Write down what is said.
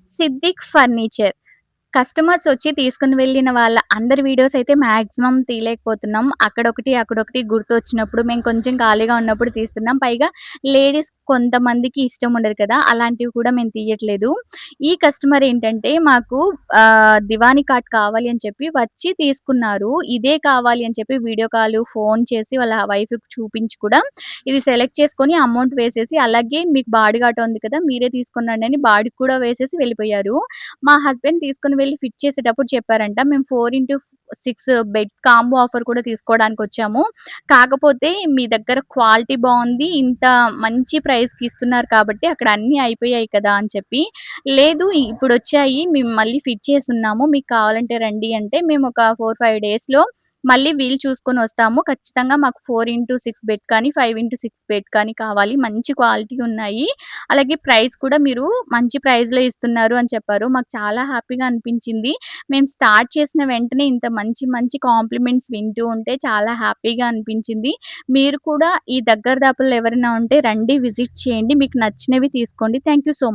Siddique furniture. Customers వచ్చి తీసుకొని వెళ్ళిన వాళ్ళ అందరి వీడియోస్ అయితే మాక్సిమం తీయలేకపోతున్నాం. అక్కడొకటి, అక్కడొకటి గుర్తొచ్చినప్పుడు మేము కొంచెం ఖాళీగా ఉన్నప్పుడు తీస్తున్నాం. పైగా లేడీస్ కొంతమందికి ఇష్టం ఉండదు కదా! అలాంటివి కూడా మేము తీయట్లేదు. ఈ కస్టమర్ ఏంటంటే మాకు దివానీ కాట్ కావాలి అని చెప్పి వచ్చి తీసుకున్నారు. ఇదే కావాలి అని చెప్పి వీడియో కాల్, ఫోన్ చేసి వాళ్ళ వైఫ్‌కి చూపించి కూడా ఇది సెలెక్ట్ చేసుకొని అమౌంట్ వేసేసి, అలాగే మీకు బాడిగ ఆటో ఉంది కదా! మీరే తీసుకొనండి అని బాడిగ కూడా వేసేసి వెళ్ళిపోయారు. మా హస్బెండ్ తీసుకొని వెళ్లి ఫిట్ చేసేటప్పుడు చెప్పారంట. మేము 4/6 బెడ్ కాంబో ఆఫర్ కూడా తీసుకోవడానికొచ్చాము. కాకపోతే మీ దగ్గర క్వాలిటీ బావుంది. ఇంత మంచి ప్రైస్‌కి ఇస్తున్నారు కాబట్టి అక్కడ అన్నీ అయిపోయాయి కదా! అని చెప్పి, లేదు ఇప్పుడొచ్చాయి. మేము మళ్ళీ ఫిట్ చేసున్నాము. మీకు కావాలంటే రండి అంటే, మేము ఒక 4, 5 డేస్‌లో మళ్ళీ వీలు చూసుకొనొస్తాము. ఖచ్చితంగా మాకు 4/6 బెడ్ కానీ, 5/6 బెడ్ కానీ కావాలి. మంచి క్వాలిటీ ఉన్నాయి. అలాగే ప్రైస్ కూడా మీరు మంచి ప్రైస్‌లో ఇస్తున్నారు అని చెప్పారు. మాకు చాలా హ్యాపీగా అనిపించింది. మేము స్టార్ట్ చేసిన వెంటనే ఇంత మంచి మంచి కాంప్లిమెంట్స్ వింటూ ఉంటే చాలా హ్యాపీగా అనిపించింది. మీరు కూడా ఈ దగ్గర దాపుల్లో ఎవరైనా ఉంటే రండి విజిట్ చేయండి. మీకు నచ్చినవి తీసుకోండి. Thank you so much.